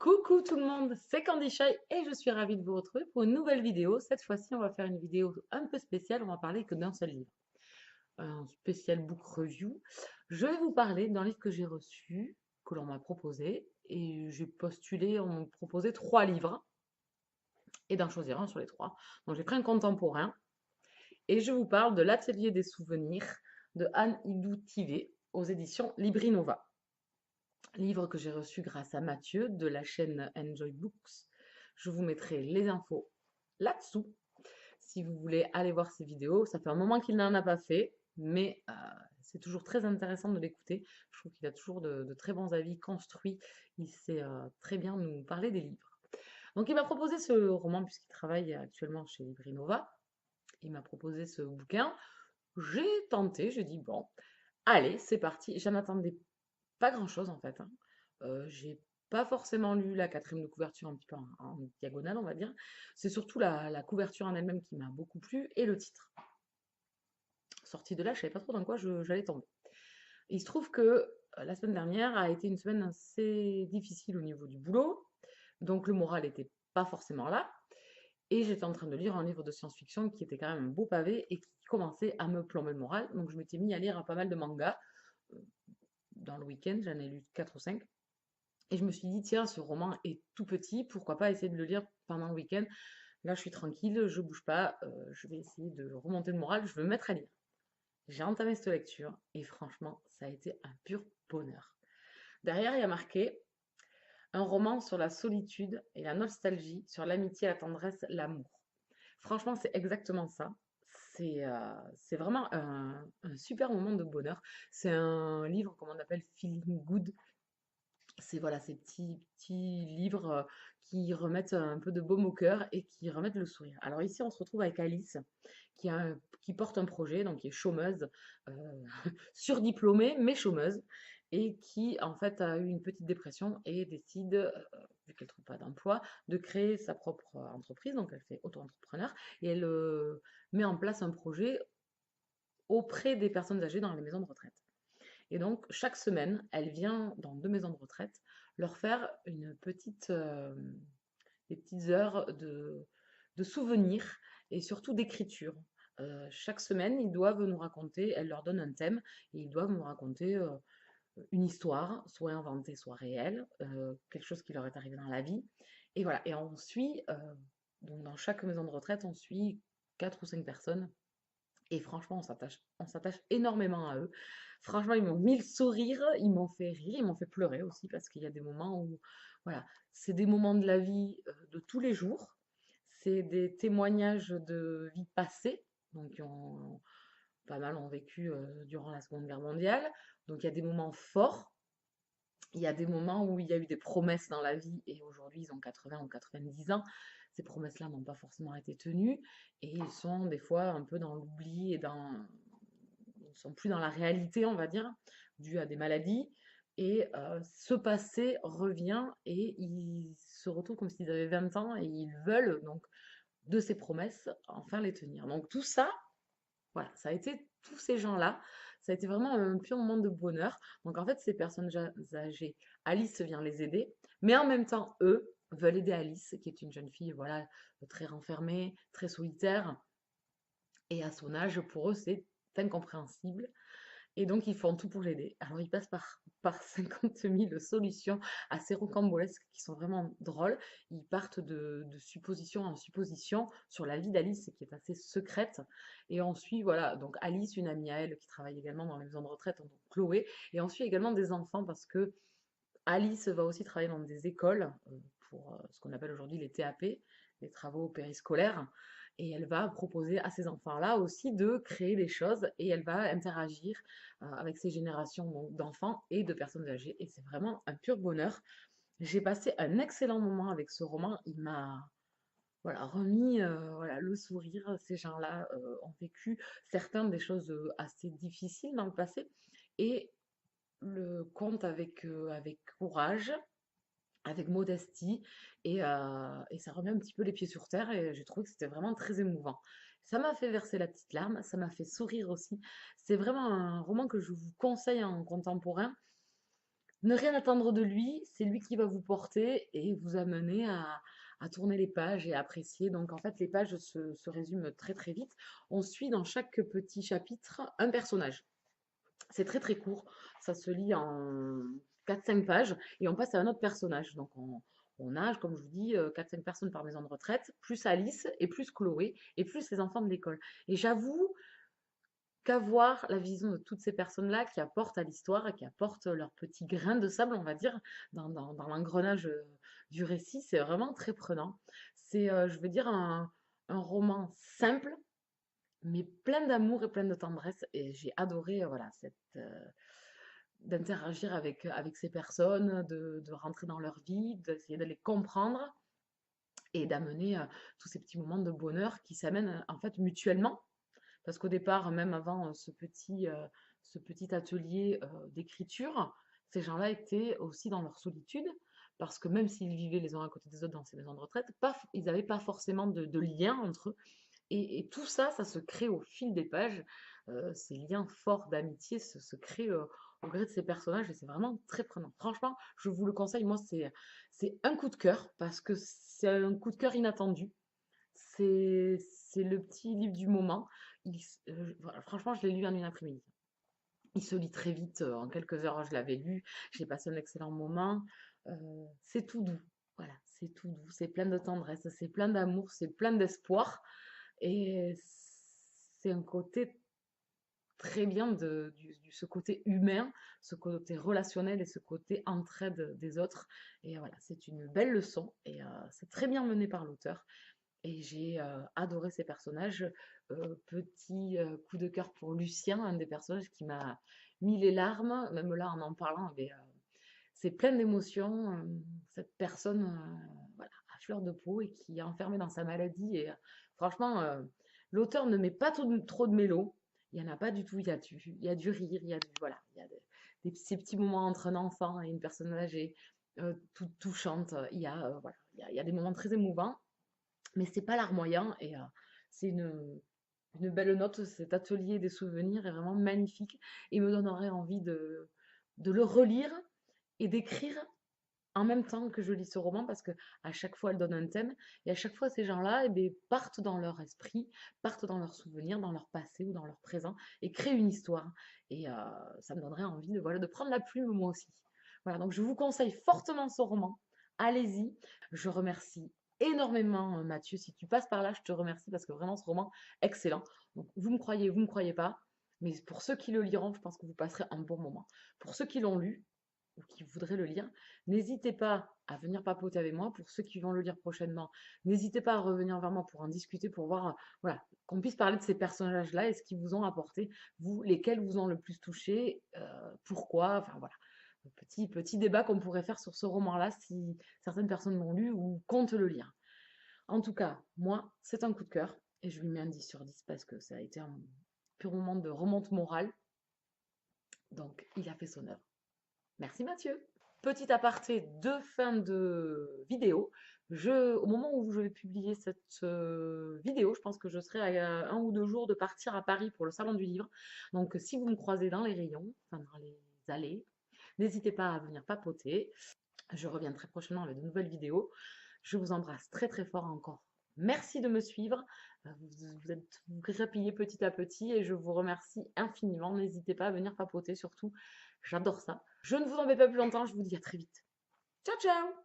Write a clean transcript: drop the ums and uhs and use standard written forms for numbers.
Coucou tout le monde, c'est Candy Shy et je suis ravie de vous retrouver pour une nouvelle vidéo. Cette fois-ci, on va faire une vidéo un peu spéciale, on va parler que d'un seul livre. Un spécial book review. Je vais vous parler d'un livre que j'ai reçu, que l'on m'a proposé, et j'ai postulé, on m'a proposé 3 livres, et d'en choisir un sur les 3. Donc j'ai pris un contemporain, et je vous parle de L'Atelier des souvenirs de Anne Hidou Tivé aux éditions Librinova. Livre que j'ai reçu grâce à Mathieu de la chaîne Enjoy Books. Je vous mettrai les infos là-dessous si vous voulez aller voir ses vidéos. Ça fait un moment qu'il n'en a pas fait, mais c'est toujours très intéressant de l'écouter. Je trouve qu'il a toujours de très bons avis construits. Il sait très bien nous parler des livres. Donc il m'a proposé ce roman puisqu'il travaille actuellement chez Librinova. Il m'a proposé ce bouquin. J'ai tenté, j'ai dit bon, allez, c'est parti. J'en attendais pas grand-chose en fait, hein. J'ai pas forcément lu la quatrième de couverture un petit peu en diagonale, on va dire. C'est surtout la couverture en elle-même qui m'a beaucoup plu et le titre. Sorti de là, je savais pas trop dans quoi j'allais tomber. Il se trouve que la semaine dernière a été une semaine assez difficile au niveau du boulot, donc le moral n'était pas forcément là. Et j'étais en train de lire un livre de science-fiction qui était quand même un beau pavé et qui commençait à me plomber le moral. Donc je m'étais mis à lire pas mal de mangas. Euh, Dans le week-end, j'en ai lu 4 ou 5. Et je me suis dit, tiens, ce roman est tout petit, pourquoi pas essayer de le lire pendant le week-end. Là, je suis tranquille, je bouge pas, je vais essayer de remonter le moral, je vais me mettre à lire. J'ai entamé cette lecture et franchement, ça a été un pur bonheur. Derrière, il y a marqué un roman sur la solitude et la nostalgie, sur l'amitié, la tendresse, l'amour. Franchement, c'est exactement ça. C'est vraiment un super moment de bonheur. C'est un livre, comme on appelle, feeling good. C'est voilà, ces petits livres qui remettent un peu de baume au cœur et qui remettent le sourire. Alors ici, on se retrouve avec Alice qui porte un projet, donc qui est chômeuse, surdiplômée, mais chômeuse, et qui en fait a eu une petite dépression et décide, vu qu'elle ne trouve pas d'emploi, de créer sa propre entreprise. Donc elle fait auto-entrepreneur et elle met en place un projet auprès des personnes âgées dans les maisons de retraite. Et donc, chaque semaine, elle vient dans 2 maisons de retraite leur faire des petites heures de souvenirs et surtout d'écriture. Chaque semaine, ils doivent nous raconter, elle leur donne un thème, et ils doivent nous raconter une histoire, soit inventée, soit réelle, quelque chose qui leur est arrivé dans la vie. Et voilà, et on suit, donc dans chaque maison de retraite, on suit 4 ou 5 personnes et franchement, on s'attache énormément à eux. Franchement, ils m'ont mis le sourire, ils m'ont fait rire, ils m'ont fait pleurer aussi parce qu'il y a des moments où, voilà, c'est des moments de la vie de tous les jours. C'est des témoignages de vie passée, donc pas mal ont vécu durant la Seconde Guerre mondiale. Donc il y a des moments forts, il y a des moments où il y a eu des promesses dans la vie et aujourd'hui ils ont 80 ou 90 ans. Ces promesses-là n'ont pas forcément été tenues et ils sont des fois un peu dans l'oubli et ils ne sont plus dans la réalité, on va dire, dû à des maladies. Et ce passé revient et ils se retrouvent comme s'ils avaient 20 ans et ils veulent donc de ces promesses enfin les tenir. Donc tout ça, voilà, ça a été tous ces gens-là, ça a été vraiment un pur moment de bonheur. Donc en fait, ces personnes âgées, Alice vient les aider, mais en même temps, eux veulent aider Alice, qui est une jeune fille, voilà, très renfermée, très solitaire, et à son âge, pour eux, c'est incompréhensible. Et donc, ils font tout pour l'aider. Alors, ils passent par 50 000 solutions assez rocambolesques qui sont vraiment drôles. Ils partent de supposition en supposition sur la vie d'Alice qui est assez secrète. Et on suit, voilà, donc Alice, une amie à elle qui travaille également dans les maisons de retraite, donc Chloé. Et on suit également des enfants parce que Alice va aussi travailler dans des écoles pour ce qu'on appelle aujourd'hui les TAP, les travaux périscolaires. Et elle va proposer à ces enfants-là aussi de créer des choses et elle va interagir avec ces générations d'enfants et de personnes âgées. Et c'est vraiment un pur bonheur. J'ai passé un excellent moment avec ce roman. Il m'a voilà, remis voilà, le sourire. Ces gens-là ont vécu certaines des choses assez difficiles dans le passé et le conte avec courage, avec modestie, et ça remet un petit peu les pieds sur terre, et j'ai trouvé que c'était vraiment très émouvant. Ça m'a fait verser la petite larme, ça m'a fait sourire aussi. C'est vraiment un roman que je vous conseille en contemporain, Ne rien attendre de lui, c'est lui qui va vous porter et vous amener à tourner les pages et à apprécier. Donc en fait, les pages se résument très très vite. On suit dans chaque petit chapitre un personnage. C'est très très court, ça se lit en 4-5 pages et on passe à un autre personnage. Donc on a, comme je vous dis, 4-5 personnes par maison de retraite, plus Alice et plus Chloé et plus les enfants de l'école. Et j'avoue qu'avoir la vision de toutes ces personnes-là qui apportent à l'histoire et qui apportent leur petit grain de sable, on va dire, dans l'engrenage du récit, c'est vraiment très prenant. C'est, je veux dire, un roman simple, mais plein d'amour et plein de tendresse. Et j'ai adoré, voilà, d'interagir avec ces personnes, de rentrer dans leur vie, d'essayer de les comprendre et d'amener tous ces petits moments de bonheur qui s'amènent en fait mutuellement. Parce qu'au départ, même avant ce petit atelier d'écriture, ces gens-là étaient aussi dans leur solitude, parce que même s'ils vivaient les uns à côté des autres dans ces maisons de retraite, ils n'avaient pas forcément de lien entre eux. Et tout ça, ça se crée au fil des pages. Ces liens forts d'amitié se créent au gré de ces personnages et c'est vraiment très prenant. Franchement, je vous le conseille. Moi, c'est un coup de cœur parce que c'est un coup de cœur inattendu. C'est le petit livre du moment. Voilà, franchement, je l'ai lu en une après-midi. Il se lit très vite, en quelques heures, je l'avais lu. J'ai passé un excellent moment. C'est tout doux. Voilà, c'est tout doux. C'est plein de tendresse, c'est plein d'amour, c'est plein d'espoir. Et c'est un côté très bien ce côté humain, ce côté relationnel et ce côté entraide des autres. Et voilà, c'est une belle leçon et c'est très bien mené par l'auteur. Et j'ai adoré ces personnages. Petit coup de cœur pour Lucien, un des personnages qui m'a mis les larmes, même là en parlant, mais, c'est plein d'émotions. Cette personne, voilà, à fleur de peau et qui est enfermée dans sa maladie. Et franchement, l'auteur ne met pas trop de mélo. Il n'y en a pas du tout. Il y a du rire, il y a voilà, il y a ces petits moments entre un enfant et une personne âgée, toute touchante. Voilà, il y a des moments très émouvants mais c'est pas larmoyant et c'est une belle note. Cet atelier des souvenirs est vraiment magnifique et me donnerait envie de le relire et d'écrire en même temps que je lis ce roman parce que à chaque fois elle donne un thème et à chaque fois ces gens-là partent dans leur esprit, partent dans leurs souvenirs, dans leur passé ou dans leur présent et créent une histoire. Et ça me donnerait envie voilà, de prendre la plume moi aussi. Voilà, donc je vous conseille fortement ce roman. Allez-y. Je remercie énormément Mathieu. Si tu passes par là, je te remercie parce que vraiment ce roman, excellent. Donc vous me croyez pas, mais pour ceux qui le liront, je pense que vous passerez un bon moment. Pour ceux qui l'ont lu ou qui voudraient le lire, n'hésitez pas à venir papoter avec moi. Pour ceux qui vont le lire prochainement, n'hésitez pas à revenir vers moi pour en discuter, pour voir, voilà, qu'on puisse parler de ces personnages-là et ce qu'ils vous ont apporté, vous, lesquels vous ont le plus touché, pourquoi, enfin voilà. Petit débat qu'on pourrait faire sur ce roman-là si certaines personnes l'ont lu ou comptent le lire. En tout cas, moi, c'est un coup de cœur et je lui mets un 10 sur 10 parce que ça a été un pur moment de remonte morale. Donc, il a fait son œuvre. Merci Mathieu. Petit aparté de fin de vidéo. Au moment où je vais publier cette vidéo, je pense que je serai à 1 ou 2 jours de partir à Paris pour le Salon du Livre. Donc, si vous me croisez dans les rayons, enfin dans les allées, n'hésitez pas à venir papoter. Je reviens très prochainement avec de nouvelles vidéos. Je vous embrasse très très fort encore. Merci de me suivre. Vous êtes grappillés petit à petit et je vous remercie infiniment. N'hésitez pas à venir papoter surtout. J'adore ça. Je ne vous embête pas plus longtemps. Je vous dis à très vite. Ciao ciao!